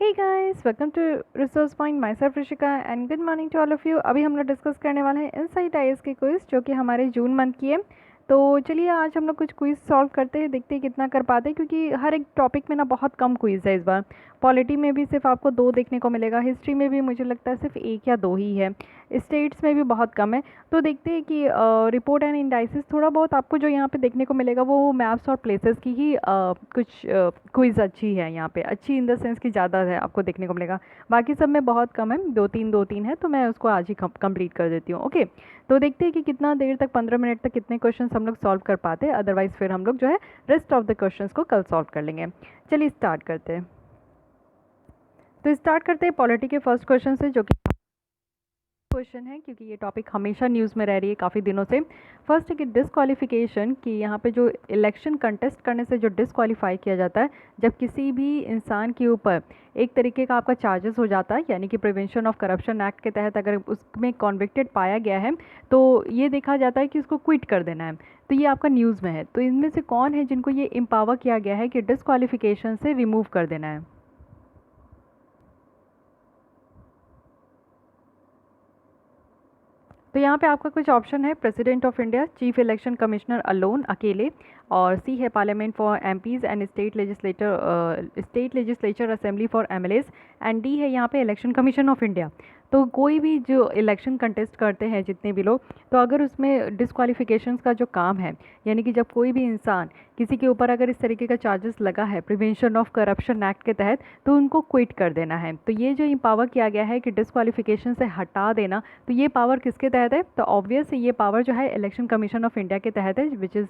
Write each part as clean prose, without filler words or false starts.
Hey guys, welcome to resource point. Myself Rishika and good morning to all of you. अभी हम लोग discuss करने वाले हैं इनसाइट आईएएस के क्विज जो कि हमारे जून मंथ की है। तो चलिए आज हम लोग कुछ क्विज सॉल्व करते हैं, देखते हैं कितना कर पाते हैं, क्योंकि हर एक टॉपिक में ना बहुत कम क्विज है इस बार। पॉलिटी में भी सिर्फ आपको 2 देखने को मिलेगा, हिस्ट्री में भी मुझे लगता है सिर्फ 1 या 2 ही है, स्टेट्स में भी बहुत कम है। तो देखते हैं कि रिपोर्ट एंड इंडाइसिस थोड़ा बहुत आपको जो यहाँ पे देखने को मिलेगा वो मैप्स और प्लेसेस की ही कुछ क्विज अच्छी है, यहाँ पे अच्छी इन द सेंस कि ज़्यादा है आपको देखने को मिलेगा। बाकी सब में बहुत कम है, 2-3 है, तो मैं उसको आज ही कंप्लीट कर देती हूँ। ओके, तो देखते हैं कि कितना देर तक 15 मिनट तक कितने क्वेश्चन हम लोग सॉल्व कर पाते हैं। अदरवाइज फिर हम लोग जो है रेस्ट ऑफ द क्वेश्चंस को कल सॉल्व कर लेंगे। चलिए स्टार्ट करते हैं। तो स्टार्ट करते हैं पॉलिटी के फर्स्ट क्वेश्चन से, जो कि क्वेश्चन है क्योंकि ये टॉपिक हमेशा न्यूज़ में रह रही है काफ़ी दिनों से। फर्स्ट है कि डिसक्वालिफिकेशन, कि यहाँ पे जो इलेक्शन कंटेस्ट करने से जो डिसक्वालीफाई किया जाता है, जब किसी भी इंसान के ऊपर एक तरीके का आपका चार्जेस हो जाता है, यानी कि प्रिवेंशन ऑफ करप्शन एक्ट के तहत अगर उसमें कॉन्विक्टेड पाया गया है तो ये देखा जाता है कि उसको क्विट कर देना है। तो ये आपका न्यूज़ में है। तो इनमें से कौन है जिनको ये एम्पावर किया गया है कि डिसक्वालिफिकेशन से रिमूव कर देना है? तो यहाँ पे आपका कुछ ऑप्शन है: president of India, chief election commissioner alone, अकेले, और सी है parliament for MPs and state legislature assembly for MLAs, and D है यहाँ पे इलेक्शन कमीशन ऑफ इंडिया। तो कोई भी जो इलेक्शन कंटेस्ट करते हैं जितने भी लोग, तो अगर उसमें डिस्क्वालिफिकेशंस का जो काम है, यानी कि जब कोई भी इंसान किसी के ऊपर अगर इस तरीके का चार्जेस लगा है प्रिवेंशन ऑफ करप्शन एक्ट के तहत, तो उनको क्विट कर देना है। तो ये जो इम्पावर किया गया है कि डिस्क्वालिफिकेशन से हटा देना, तो ये पावर किसके तहत है? तो ऑब्वियस ये पावर जो है इलेक्शन कमीशन ऑफ इंडिया के तहत है, which is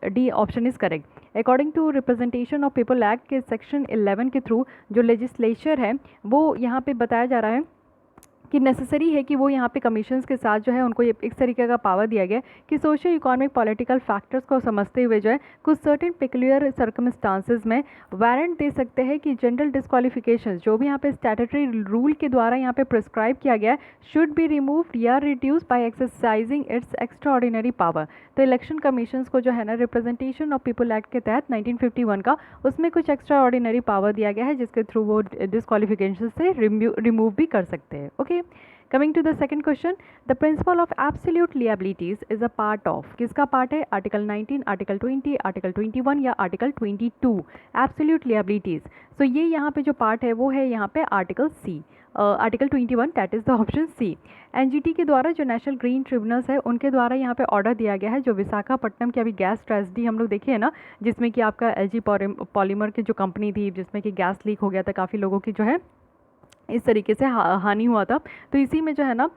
D option is correct. According to representation of people act के सेक्शन 11 के थ्रू जो लेजिस्लेचर है वो यहाँ पे बताया जा रहा है कि नेसेसरी है कि वो यहाँ पे कमीशंस के साथ जो है उनको ये इस तरीके का पावर दिया गया कि सोशो इकोनॉमिक पॉलिटिकल फैक्टर्स को समझते हुए जो है कुछ सर्टेन पिकुलियर सर्कमस्टांसेस में वारंट दे सकते हैं कि जनरल डिस्क्वालिफिकेशन जो भी यहाँ पे स्टैट्यूटरी रूल के द्वारा यहाँ पे प्रिस्क्राइब किया गया है शुड बी रिमूव्ड या reduce by exercising it's extra ordinary power. तो इलेक्शन कमीशन को जो है ना रिप्रेजेंटेशन ऑफ पीपल एक्ट के तहत 1951 का, उसमें कुछ एक्स्ट्रा ऑर्डिनरी पावर दिया गया है जिसके थ्रू वो डिस्क्वालिफिकेशन से रिमूव भी कर सकते हैं। Okay, coming to the second question, the principle of absolute liabilities is a part of, किसका पार्ट है? आर्टिकल 19, आर्टिकल 20, आर्टिकल 21 या आर्टिकल 22? एब्सोल्यूट लिएबिलिटीज, सो ये यहाँ पे जो पार्ट है वो है यहाँ पे article C, article 21, that is the option C. NGT के द्वारा जो नेशनल ग्रीन ट्रिब्यूनल्स है उनके द्वारा यहाँ पे ऑर्डर दिया गया है, जो विशाखापट्टनम की अभी गैस ट्रेजेडी हम लोग देखे है ना, जिसमें कि आपका एलजी पॉलीमर की जो कंपनी थी जिसमें कि गैस लीक हो गया था, काफ़ी लोगों की जो है इस तरीके से हानि हुआ था। तो इसी में जो है ना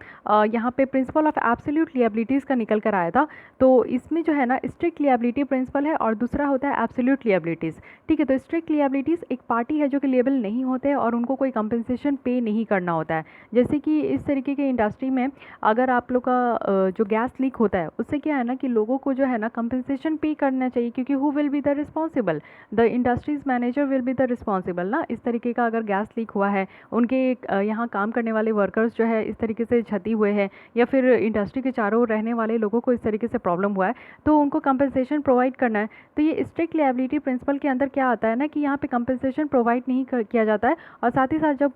यहाँ पे प्रिंसिपल ऑफ एब्सोल्यूट लिएबिलिटीज़ का निकल कर आया था। तो इसमें जो है ना स्ट्रिक्ट लिएबिलिटी प्रिंसिपल है और दूसरा होता है एब्सोल्यूट लिएबिलिटीज़। ठीक है, तो स्ट्रिक्ट लिएबिलिटीज़ एक पार्टी है जो कि लिएबल नहीं होते और उनको कोई कंपनसेशन पे नहीं करना होता है। जैसे कि इस तरीके के इंडस्ट्री में अगर आप लोग का जो गैस लीक होता है उससे क्या है ना कि लोगों को जो है ना कंपनसेशन पे करना चाहिए, क्योंकि who will be the responsible? The industries manager will be the responsible ना। इस तरीके का अगर गैस लीक हुआ है, उनके यहाँ काम करने वाले वर्कर्स जो है इस तरीके से क्षति हुए हैं, या फिर इंडस्ट्री के चारों ओर रहने वाले लोगों को इस तरीके से प्रॉब्लम हुआ है, तो उनको कंपनसेशन प्रोवाइड करना है। तो ये स्ट्रिक्ट लिएबिलिटी प्रिंसिपल के अंदर क्या आता है ना कि यहाँ पे कंपनसेशन प्रोवाइड नहीं किया जाता है, और साथ ही साथ जब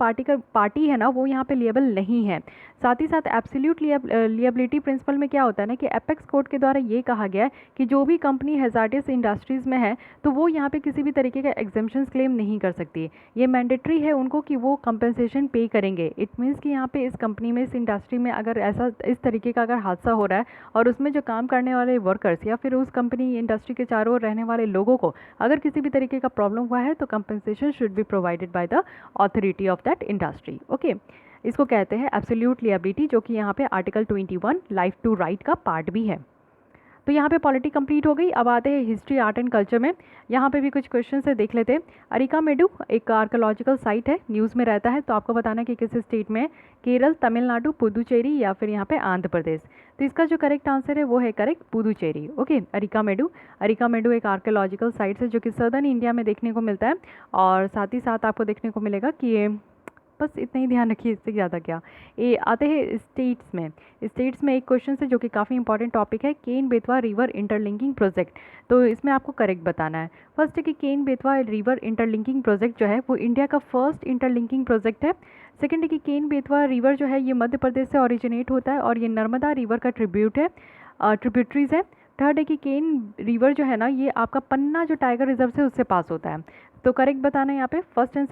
पार्टी है ना वो यहाँ पे लिएबल नहीं है। साथ ही साथ एब्सोल्यूट लिएबिलिटी प्रिंसिपल में क्या होता है ना कि एपेक्स कोड के द्वारा ये कहा गया है कि जो भी कंपनी हैजार्डियस इंडस्ट्रीज़ में है तो वो यहाँ पे किसी भी तरीके का एग्जेम्पशंस क्लेम नहीं कर सकती। ये मैंडेटरी है उनको कि वो कंपनसेशन पे करेंगे। इट मीन्स कि यहाँ पे इस कंपनी में, इस इंडस्ट्री में अगर ऐसा इस तरीके का अगर हादसा हो रहा है और उसमें जो काम करने वाले वर्कर्स या फिर उस कंपनी इंडस्ट्री के चारों ओर रहने वाले लोगों को अगर किसी भी तरीके का प्रॉब्लम हुआ है तो compensation should be provided by the authority of that industry. Okay, इसको कहते हैं एब्सोल्यूट लिएबिलिटी, जो कि यहाँ पे आर्टिकल 21 लाइफ टू राइट का पार्ट भी है। तो यहाँ पे पॉलिटी कंप्लीट हो गई। अब आते हैं हिस्ट्री, आर्ट एंड कल्चर में। यहाँ पे भी कुछ क्वेश्चन से देख लेते हैं। अरिकामेडू एक आर्कोलॉजिकल साइट है, न्यूज़ में रहता है, तो आपको बताना है कि किस स्टेट में है। केरल, तमिलनाडु, पुदुचेरी या फिर यहाँ पे आंध्र प्रदेश। तो इसका जो करेक्ट आंसर है वो है करेक्ट पुदुचेरी। ओके, अरिकामेडू एक आर्कोलॉजिकल साइट है जो कि सदर्न इंडिया में देखने को मिलता है, और साथ ही साथ आपको देखने को मिलेगा कि ये बस इतना ही ध्यान रखिए, इससे ज़्यादा क्या। ये आते हैं स्टेट्स में। स्टेट्स में एक क्वेश्चन है जो कि काफ़ी इंपॉर्टेंट टॉपिक है, Ken Betwa river interlinking project. तो इसमें आपको करेक्ट बताना है। फर्स्ट है कि Ken Betwa river interlinking project जो है वो इंडिया का फर्स्ट इंटरलिंकिंग प्रोजेक्ट है। सेकंड है कि केन बेतवा रिवर जो है ये मध्य प्रदेश से ओरिजिनेट होता है और ये नर्मदा रिवर का ट्रिब्यूट है, ट्रिब्यूटरीज है। थर्ड है कि केन रिवर जो है ना ये आपका पन्ना जो टाइगर रिजर्व से उससे पास होता है। तो करेक्ट बताना है यहाँ पे first and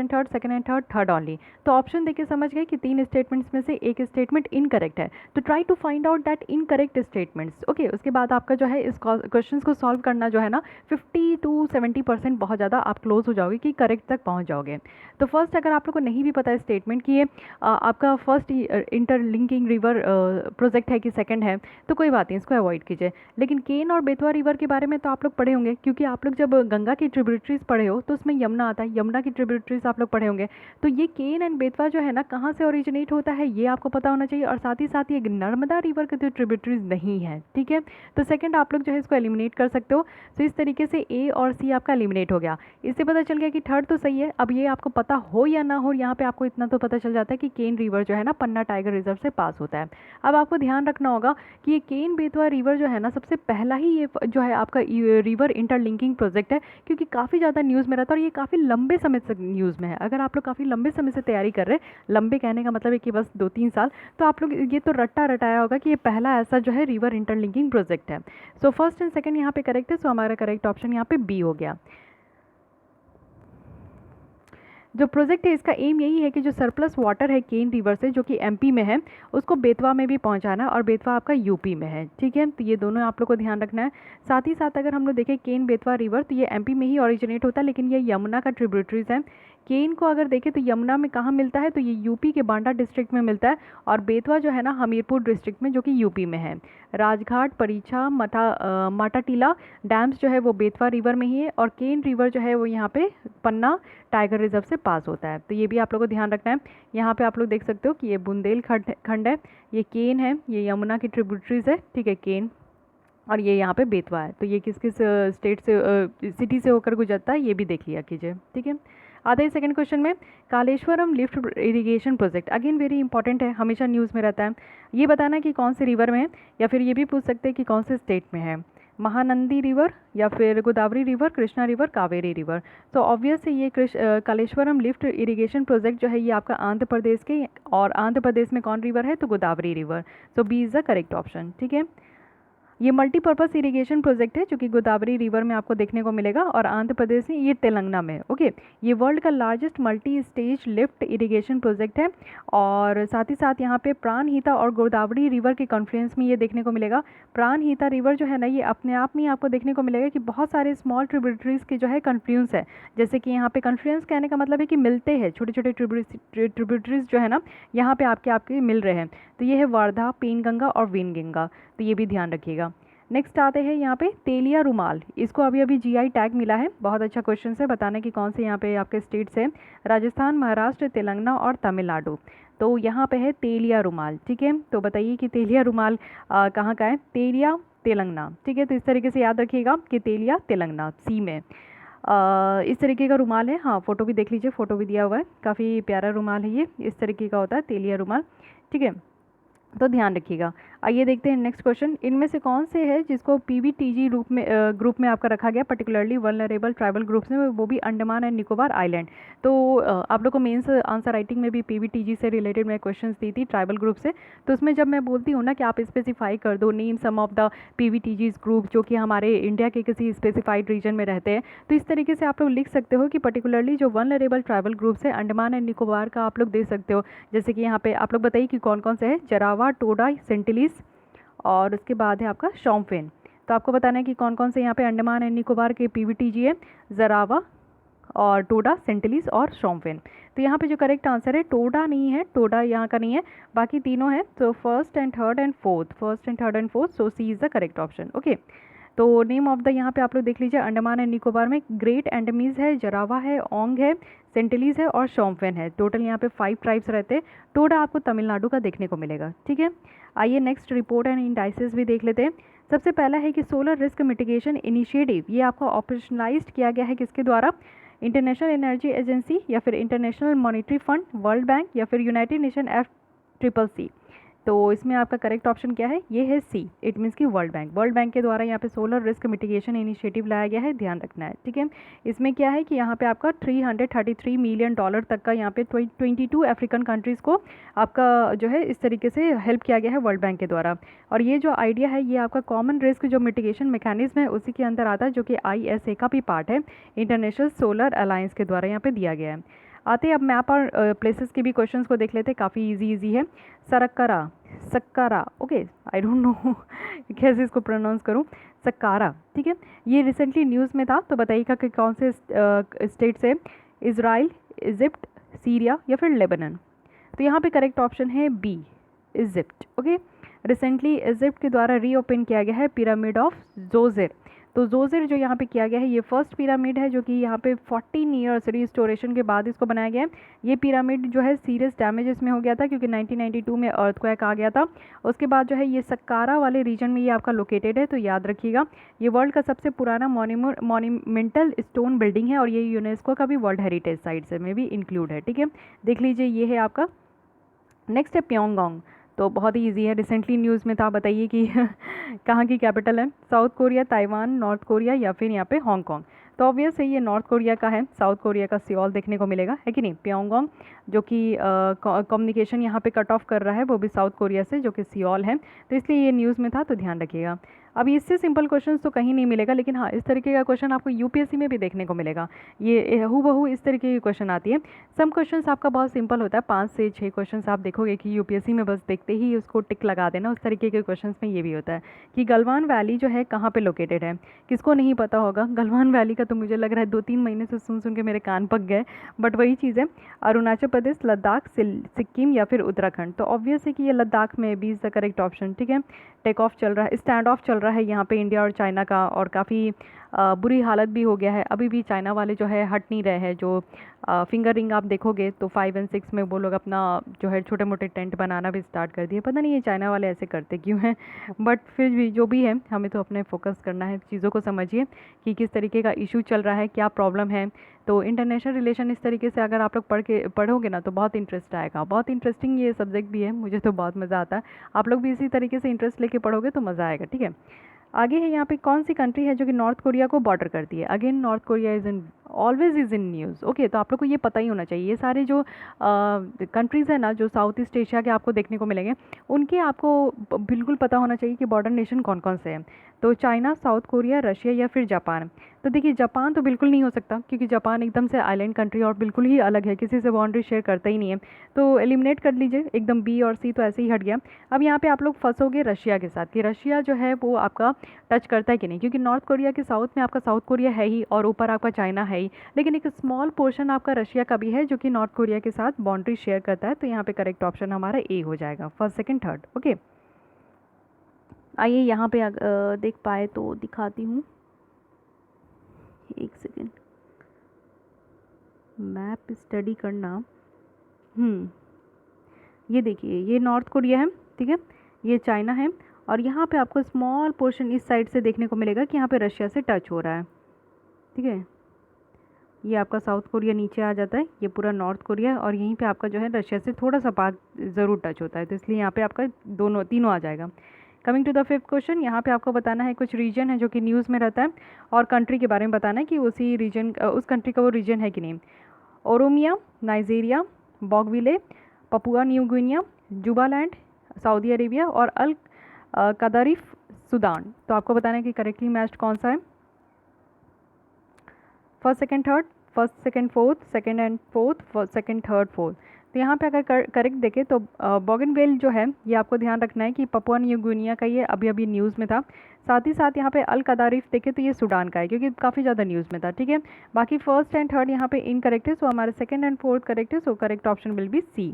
third, second and third, third only. तो ऑप्शन देखिए समझ गए कि 3 स्टेटमेंट्स में से एक स्टेटमेंट इनकरेक्ट है। तो try to find out that incorrect statements. Okay, उसके बाद आपका जो है इस क्वेश्चन को सॉल्व करना जो है ना 50 to 70% बहुत ज़्यादा आप क्लोज हो जाओगे कि करेक्ट तक पहुँच जाओगे। तो फर्स्ट अगर आप लोग को नहीं भी पता है स्टेटमेंट कि ये आपका फर्स्ट इंटरलिंकिंग रिवर प्रोजेक्ट है कि सेकंड है, तो कोई बात नहीं, इसको अवॉइड कीजिए। लेकिन केन और बेतवा रिवर के बारे में तो आप लोग पढ़े होंगे, क्योंकि आप लोग जब गंगा की ट्रिब्यूटरीज पढ़े हो तो उसमें यमुना आता है, यमुना की ट्रिब्यूटरीज आप लोग पढ़े होंगे। तो ये केन एंड बेतवा जो है ना कहाँ से ओरिजिनेट होता है ये आपको पता होना चाहिए, और साथ ही साथ ये नर्मदा रिवर के जो ट्रिब्यूटरीज नहीं है, ठीक है। तो सेकंड आप लोग जो है इसको एलिमिनेट कर सकते हो। तो इस तरीके से ए और सी आपका एलिमिनेट हो गया। इससे पता चल गया कि थर्ड तो सही है। अब ये आपको पता हो या ना हो, यहाँ पे आपको इतना तो पता चल जाता है कि केन रिवर जो है ना पन्ना टाइगर रिजर्व से पास होता है। अब आपको ध्यान रखना होगा कि ये केन बेतवा रिवर जो है ना सबसे पहला ही ये जो है आपका रिवर इंटरलिंकिंग प्रोजेक्ट है, क्योंकि काफ़ी ज़्यादा न्यूज़ में रहता है और ये काफ़ी लंबे समय से न्यूज़ में है। अगर आप लोग काफ़ी लंबे समय से तैयारी कर रहे हैं, लंबे कहने का मतलब है कि बस 2-3 साल, तो आप लोग ये तो रट्टा रटाया होगा कि ये पहला ऐसा जो है रिवर इंटरलिंकिंग प्रोजेक्ट है। सो फर्स्ट एंड सेकंड यहाँ पे करेक्ट है। सो हमारा करेक्ट ऑप्शन यहाँ पे बी हो गया। जो प्रोजेक्ट है इसका एम यही है कि जो सरप्लस वाटर है केन रिवर से जो कि एमपी में है उसको बेतवा में भी पहुंचाना है, और बेतवा आपका यूपी में है, ठीक है। तो ये दोनों आप लोग को ध्यान रखना है। साथ ही साथ अगर हम लोग देखें केन बेतवा रिवर, तो ये एमपी में ही ओरिजिनेट होता है, लेकिन ये यमुना का ट्रिब्यूटरीज है। केन को अगर देखें तो यमुना में कहाँ मिलता है, तो ये यूपी के बांडा डिस्ट्रिक्ट में मिलता है, और बेतवा जो है ना हमीरपुर डिस्ट्रिक्ट में जो कि यूपी में है। राजघाट, परीछा, माटाटीला डैम्स जो है वो बेतवा रिवर में ही है, और केन रिवर जो है वो यहाँ पे पन्ना टाइगर रिजर्व से पास होता है। तो ये भी आप लोगों को ध्यान रखना है। यहाँ पे आप लोग देख सकते हो कि ये बुंदेलखंड है, ये केन है, ये यमुना की ट्रिब्यूटरीज है, ठीक है, केन, और ये यहाँ पे बेतवा है। तो ये किस किस स्टेट से सिटी से होकर गुजरता है ये भी देख लिया कीजिए, ठीक है। आते हैं सेकंड क्वेश्चन में। Kaleshwaram lift irrigation project, again very important है, हमेशा न्यूज़ में रहता है। ये बताना कि कौन से रिवर में है, या फिर ये भी पूछ सकते हैं कि कौन से स्टेट में है, महानंदी रिवर या फिर Godavari river, Krishna river, Kaveri river. तो ऑब्वियस है ये कालेश्वरम लिफ्ट इरिगेशन प्रोजेक्ट जो है ये आपका आंध्र प्रदेश के, और आंध्र प्रदेश में कौन रिवर है, तो Godavari river. So B is the correct option, ठीक है। ये मल्टीपर्पज़ इरिगेशन प्रोजेक्ट है जो कि गोदावरी रिवर में आपको देखने को मिलेगा, और आंध्र प्रदेश में, ये तेलंगाना में, ओके। ये वर्ल्ड का largest multi stage lift irrigation project है, और साथ ही साथ यहाँ पे प्राणहिता और गोदावरी रिवर के कॉन्फ्लुएंस में ये देखने को मिलेगा। प्राणहिता रिवर जो है ना ये अपने आप में आपको देखने को मिलेगा कि बहुत सारे स्मॉल ट्रिब्यूटरीज के जो है कन्फ्लुएंस है। जैसे कि यहाँ पे कन्फ्लुएंस कहने का मतलब है कि मिलते हैं, छोटे छोटे ट्रिब्यूटरीज जो है ना यहाँ पे आपके मिल रहे हैं। तो ये है वारधा, पेनगंगा और वेनगंगा, तो ये भी ध्यान रखिएगा। नेक्स्ट आते हैं यहाँ पे तेलिया रुमाल, इसको अभी अभी जीआई टैग मिला है। बहुत अच्छा क्वेश्चन है, बताना कि कौन से यहाँ पे आपके स्टेट्स हैं, राजस्थान, महाराष्ट्र, तेलंगाना और तमिलनाडु। तो यहाँ पे है तेलिया रुमाल, ठीक है। तो बताइए कि तेलिया रुमाल कहाँ का है, तेलिया तेलंगाना, ठीक है। तो इस तरीके से याद रखिएगा कि तेलिया तेलंगाना सी में इस तरीके का रुमाल है। हाँ, फोटो भी देख लीजिए, फोटो भी दिया हुआ है, काफ़ी प्यारा रुमाल है ये, इस तरीके का होता है तेलिया रुमाल, ठीक है। तो ध्यान रखिएगा। आइए देखते हैं नेक्स्ट क्वेश्चन। इनमें से कौन से है जिसको पीवीटीजी ग्रुप में आपका रखा गया, पर्टिकुलरली वल्नरेबल ट्राइबल ग्रुप्स में, वो भी अंडमान एंड निकोबार आइलैंड। तो आप लोग को मेंस आंसर राइटिंग में भी पीवीटीजी से रिलेटेड मैं क्वेश्चंस दी थी ट्राइबल ग्रुप से। तो उसमें जब मैं बोलती हूँ ना कि आप स्पेसिफाई कर दो, name some of the PVTGs group जो कि हमारे इंडिया के किसी स्पेसिफाइड रीजन में रहते हैं, तो इस तरीके से आप लोग लिख सकते हो कि पर्टिकुलरली जो वल्नरेबल ट्राइबल ग्रुप्स है अंडमान एंड निकोबार का आप लोग दे सकते हो। जैसे कि यहाँ पे आप लोग बताइए कि कौन कौन से है, जरावा, टोडा, सेंटिलिस, और उसके बाद है आपका शॉम्पेन। तो आपको बताना है कि कौन कौन से यहाँ पे अंडमान एंड निकोबार के पीवीटीजी है, जरावा और टोडा, सेंटिलिस और शॉम्पेन। तो यहाँ पे जो करेक्ट आंसर है टोडा नहीं है, टोडा यहाँ का नहीं है, बाकी तीनों है। तो first and third and fourth, so C is the correct option, okay. तो नेम ऑफ द यहाँ पे आप लोग देख लीजिए, अंडमान एंड निकोबार में ग्रेट एंडमीज है, जरावा है, ओंग है, सेंटिलीज है और शॉम्पेन है। टोटल यहाँ पे 5 ट्राइब्स रहते हैं। टोडा आपको तमिलनाडु का देखने को मिलेगा, ठीक है। आइए नेक्स्ट रिपोर्ट एंड इंडाइसिस भी देख लेते हैं। सबसे पहला है कि सोलर रिस्क मिटिगेशन इनिशिएटिव, ये आपको ऑपरेशनलाइज्ड किया गया है किसके द्वारा, इंटरनेशनल एनर्जी एजेंसी या फिर international monetary fund, world bank या फिर यूनाइटेड नेशन FCCC। तो इसमें आपका करेक्ट ऑप्शन क्या है? ये है सी, इट मीन्स कि वर्ल्ड बैंक। वर्ल्ड बैंक के द्वारा यहाँ पे सोलर रिस्क मिटिगेशन इनिशिएटिव लाया गया है, ध्यान रखना है, ठीक है। इसमें क्या है कि यहाँ पे आपका $333 मिलियन तक का यहाँ पे 22 अफ्रीकन कंट्रीज़ को आपका जो है इस तरीके से हेल्प किया गया है वर्ल्ड बैंक के द्वारा। और ये जो आइडिया है ये आपका कॉमन रिस्क जो मिटिगेशन मैकेनिज्म है उसी के अंदर आता है, जो कि ISA का भी पार्ट है, इंटरनेशनल सोलर अलायंस के द्वारा यहाँ पे दिया गया है। आते हैं अब मैप और प्लेसेस के भी क्वेश्चंस को देख लेते हैं, काफ़ी इजी है। सरक्कारा, Saqqara, okay, I don't know कैसे इसको प्रोनाउंस करूं, सक्कारा, ठीक है। ये रिसेंटली न्यूज़ में था, तो बताइएगा कि कौन से स्टेट से, इज़राइल, इजिप्ट, सीरिया या फिर लेबनान। तो यहाँ पे करेक्ट ऑप्शन है B, Egypt, okay. Recently Egypt के द्वारा रीओपन किया गया है पिरामिड ऑफ जोजिर। तो जोजिर जो यहाँ पे किया गया है ये फर्स्ट पिरामिड है जो कि यहाँ पे 14 ईयर्स रिस्टोरेशन के बाद इसको बनाया गया है। ये पिरामिड जो है सीरियस डैमेज इसमें हो गया था क्योंकि 1992 में अर्थक्वेक आ गया था। उसके बाद जो है ये सक्कारा वाले रीजन में ये आपका लोकेटेड है, तो याद रखिएगा। ये वर्ल्ड का सबसे पुराना मॉन्यूमेंटल स्टोन बिल्डिंग है और ये यूनेस्को का भी वर्ल्ड हेरिटेज साइट से में भी इंक्लूड है, ठीक है। देख लीजिए, ये है आपका। नेक्स्ट है प्योंगयांग। तो बहुत ही ईजी है, रिसेंटली न्यूज़ में था, बताइए कि कहाँ की कैपिटल है? South Korea, Taiwan, north Korea या फिर यहाँ पे हांगकांग। तो ऑब्वियस है ये नॉर्थ कोरिया का है, साउथ कोरिया का सियोल देखने को मिलेगा, है कि नहीं। प्योंगयांग जो कि कम्युनिकेशन यहाँ पे कट ऑफ कर रहा है वो भी साउथ कोरिया से, जो कि सियोल है, तो इसलिए ये न्यूज़ में था, तो ध्यान रखिएगा। अब इससे सिंपल क्वेश्चन तो कहीं नहीं मिलेगा, लेकिन हाँ इस तरीके का क्वेश्चन आपको यूपीएससी में भी देखने को मिलेगा। ये हूबहू इस तरीके की क्वेश्चन आती है। सम क्वेश्चंस आपका बहुत सिंपल होता है, 5 से 6 क्वेश्चंस आप देखोगे कि यूपीएससी में बस देखते ही उसको टिक लगा देना। उस तरीके के क्वेश्चंस में ये भी होता है कि गलवान वैली जो है कहाँ पे लोकेटेड है। किसको नहीं पता होगा गलवान वैली का? तो मुझे लग रहा है 2-3 महीने से सुन के मेरे कान पक गए, बट वही चीज़ है। अरुणाचल प्रदेश, लद्दाख, सिक्किम या फिर उत्तराखंड। तो ऑब्वियस है कि ये लद्दाख में भी इज़ द करेक्ट ऑप्शन, ठीक है। टेक ऑफ चल रहा है, स्टैंड ऑफ चल रहा है यहाँ पे इंडिया और चाइना का, और काफ़ी बुरी हालत भी हो गया है। अभी भी चाइना वाले जो है हट नहीं रहे हैं। जो फिंगर रिंग आप देखोगे तो 5 और 6 में वो लोग अपना जो है छोटे मोटे टेंट बनाना भी स्टार्ट कर दिए। पता नहीं ये चाइना वाले ऐसे करते क्यों हैं, बट फिर भी जो भी है हमें तो अपने फोकस करना है। चीज़ों को समझिए कि किस तरीके का इशू चल रहा है, क्या प्रॉब्लम है। तो इंटरनेशनल रिलेशन इस तरीके से अगर आप लोग पढ़ोगे ना तो बहुत इंटरेस्ट आएगा। बहुत इंटरेस्टिंग ये सब्जेक्ट भी है, मुझे तो बहुत मज़ा आता है। आप लोग भी इसी तरीके से इंटरेस्ट लेके पढ़ोगे तो मज़ा आएगा, ठीक है। आगे है यहाँ पे कौन सी कंट्री है जो कि नॉर्थ कोरिया को बॉर्डर करती है। Again north Korea is in always is in news, okay. तो आप लोग को ये पता ही होना चाहिए। ये सारे जो कंट्रीज़ है ना जो साउथ ईस्ट एशिया के आपको देखने को मिलेंगे, उनके आपको बिल्कुल पता होना चाहिए कि बॉर्डर नेशन कौन कौन से हैं। तो चाइना, साउथ कोरिया, रशिया या फिर जापान। तो देखिए जापान तो बिल्कुल नहीं हो सकता क्योंकि जापान एकदम से आइलैंड कंट्री और बिल्कुल ही अलग है, किसी से बाउंड्री शेयर करता ही नहीं है। तो एलिमिनेट कर लीजिए, एकदम बी और सी तो ऐसे ही हट गया। अब यहाँ पे आप लोग फंसोगे रशिया के साथ कि रशिया जो है वो आपका टच करता है कि नहीं, क्योंकि नॉर्थ कोरिया के साउथ में आपका साउथ कोरिया है ही और ऊपर आपका चाइना है ही, लेकिन एक स्मॉल पोर्शन आपका रशिया का भी है जो कि नॉर्थ कोरिया के साथ बाउंड्री शेयर करता है। तो यहाँ पे करेक्ट ऑप्शन हमारा ए हो जाएगा, फर्स्ट सेकंड थर्ड, ओके। आइए यहाँ पे देख पाए तो दिखाती हूँ, एक सेकेंड, मैप स्टडी करना। ये देखिए ये नॉर्थ कोरिया है, ठीक है, ये चाइना है, और यहाँ पे आपको स्मॉल पोर्शन इस साइड से देखने को मिलेगा कि यहाँ पे रशिया से टच हो रहा है, ठीक है। ये आपका साउथ कोरिया नीचे आ जाता है, ये पूरा नॉर्थ कोरिया, और यहीं पे आपका जो है रशिया से थोड़ा सा पार्ट ज़रूर टच होता है, तो इसलिए यहाँ पे आपका तीनों आ जाएगा। Coming to the fifth question, यहाँ पे आपको बताना है कुछ रीजन है जो कि न्यूज़ में रहता है, और कंट्री के बारे में बताना है कि उसी रीजन उस कंट्री का वो रीजन है कि नहीं। Oromia, Nigeria, Bougainville, Papua New Guinea, Jubaland, Saudi Arabia और अल कदारिफ सूडान। तो आपको बताना है कि करेक्टली मैच्ड कौन सा है। First second third, first second fourth, second and fourth, first second third fourth. तो यहाँ पे अगर करेक्ट देखें तो बोगनवेल जो है ये आपको ध्यान रखना है कि पपुआ न्यू गिनिया का ये अभी अभी न्यूज़ में था। साथ ही साथ यहाँ पे अल कदारिफ देखें तो ये सूडान का है क्योंकि काफ़ी ज़्यादा न्यूज़ में था, ठीक है। बाकी फर्स्ट एंड थर्ड यहाँ पे इनकरेक्ट है, सो हमारे सेकंड एंड फोर्थ करेक्ट है, so correct option will be C.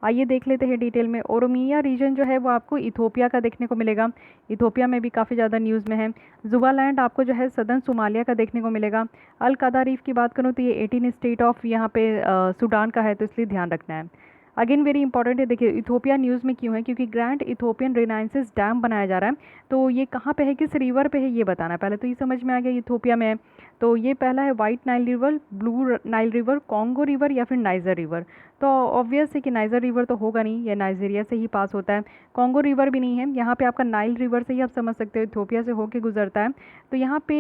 आइए देख लेते हैं डिटेल में। ओरोमिया रीजन जो है वो आपको इथोपिया का देखने को मिलेगा, इथोपिया में भी काफ़ी ज़्यादा न्यूज़ में है। जुबालैंड आपको जो है सदर्न सोमालिया का देखने को मिलेगा। अल कदारिफ की बात करूँ तो ये 18 स्टेट ऑफ यहाँ पे सूडान का है, तो इसलिए ध्यान रखना है। अगेन वेरी इंपॉर्टेंट है, देखिए इथोपिया न्यूज़ में क्यों है, क्योंकि ग्रैंड इथोपियन रिनाइंसेस डैम बनाया जा रहा है। तो ये कहाँ पे है, किस रिवर पे है ये बताना है पहले, तो ये समझ में आ गया इथोपिया में है। तो ये पहला है white Nile river, blue Nile river, Congo river या फिर नाइजर रिवर। तो ऑब्वियस है कि नाइजर रिवर तो होगा नहीं, ये नाइजीरिया से ही पास होता है। कॉन्गो रिवर भी नहीं है, यहाँ पे आपका नाइल रिवर से ही आप समझ सकते हो इथोपिया से होके गुजरता है। तो यहाँ पे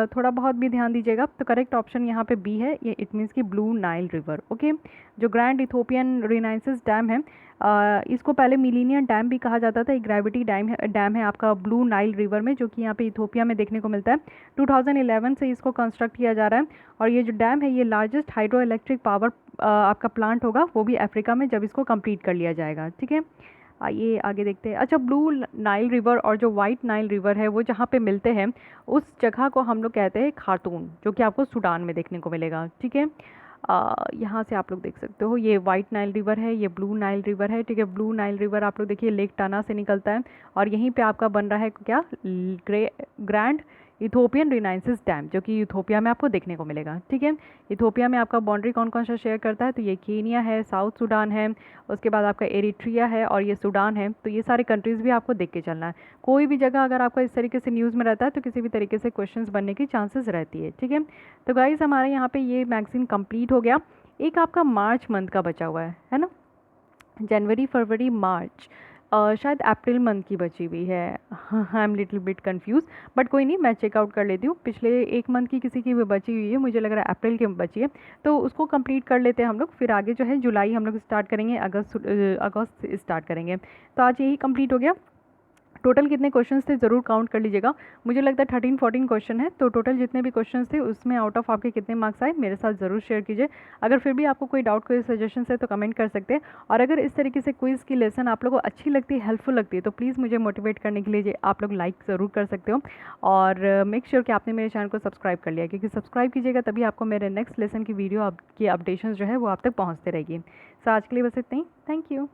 थोड़ा बहुत भी ध्यान दीजिएगा। तो करेक्ट ऑप्शन यहाँ पे बी है, ये इट मीन्स की ब्लू नाइल रिवर। ओके, जो ग्रैंड इथोपियन रिनाइंसेस डैम है, इसको पहले मिलीनियन डैम भी कहा जाता था। एक ग्रेविटी डैम है आपका ब्लू नाइल रिवर में, जो कि यहाँ पे इथोपिया में देखने को मिलता है। 2011 से इसको कंस्ट्रक्ट किया जा रहा है, और ये जो डैम है ये लार्जेस्ट हाइड्रो इलेक्ट्रिक पावर आपका प्लांट होगा, वो भी अफ्रीका में, जब इसको कंप्लीट कर लिया जाएगा। ठीक है, आइए आगे देखते हैं। अच्छा, ब्लू नाइल रिवर और जो वाइट नाइल रिवर है वो जहाँ पे मिलते हैं, उस जगह को हम लोग कहते हैं खार्तूम, जो कि आपको सूडान में देखने को मिलेगा। ठीक है, यहाँ से आप लोग देख सकते हो, ये वाइट नाइल रिवर है, ये ब्लू नाइल रिवर है। ठीक है, ब्लू नाइल रिवर आप लोग देखिए लेक टाना से निकलता है, और यहीं पे आपका बन रहा है क्या, ग्रैंड इथोपियन रिनाइंसेस डैम, जो कि इथोपिया में आपको देखने को मिलेगा। ठीक है, इथोपिया में आपका बाउंड्री कौन कौन सा शेयर करता है, तो ये केनिया है, साउथ सूडान है, उसके बाद आपका एरिट्रिया है, और ये सूडान है। तो ये सारे कंट्रीज़ भी आपको देख के चलना है। कोई भी जगह अगर आपका इस तरीके से न्यूज़ में रहता है तो किसी भी तरीके से क्वेश्चंस बनने की चांसेस रहती है। ठीक है, तो गाइज़ हमारे यहाँ पे ये मैगज़ीन कंप्लीट हो गया। एक आपका मार्च मंथ का बचा हुआ है ना, जनवरी फरवरी मार्च, शायद अप्रैल मंथ की बची हुई है। I am little bit confuse, but कोई नहीं, मैं चेकआउट कर लेती हूँ। पिछले एक मंथ की किसी की भी बची हुई है, मुझे लग रहा है अप्रैल की बची है, तो उसको कंप्लीट कर लेते हैं हम लोग। फिर आगे जो है जुलाई हम लोग स्टार्ट करेंगे, अगस्त से स्टार्ट करेंगे। तो आज यही कंप्लीट हो गया। टोटल कितने क्वेश्चंस थे ज़रूर काउंट कर लीजिएगा। मुझे लगता है 13-14 क्वेश्चन है, तो टोटल जितने भी क्वेश्चंस थे उसमें आउट ऑफ आपके कितने मार्क्स आए मेरे साथ ज़रूर शेयर कीजिए। अगर फिर भी आपको कोई डाउट, कोई सजेशन है तो कमेंट कर सकते हैं। और अगर इस तरीके से क्विज़ की लेसन आप लोगों को अच्छी लगती है, हेल्पफुल लगती है, तो प्लीज़ मुझे मोटिवेट करने के लिए आप लोग लाइक ज़रूर कर सकते हो। और मेक श्योर कि आपने मेरे चैनल को सब्सक्राइब कर लिया, क्योंकि सब्सक्राइब कीजिएगा तभी आपको मेरे नेक्स्ट लेसन की वीडियो की अपडेशन जो है वो आप तक पहुँचते रहेगी। सो आज के लिए बस इतना ही। Thank you.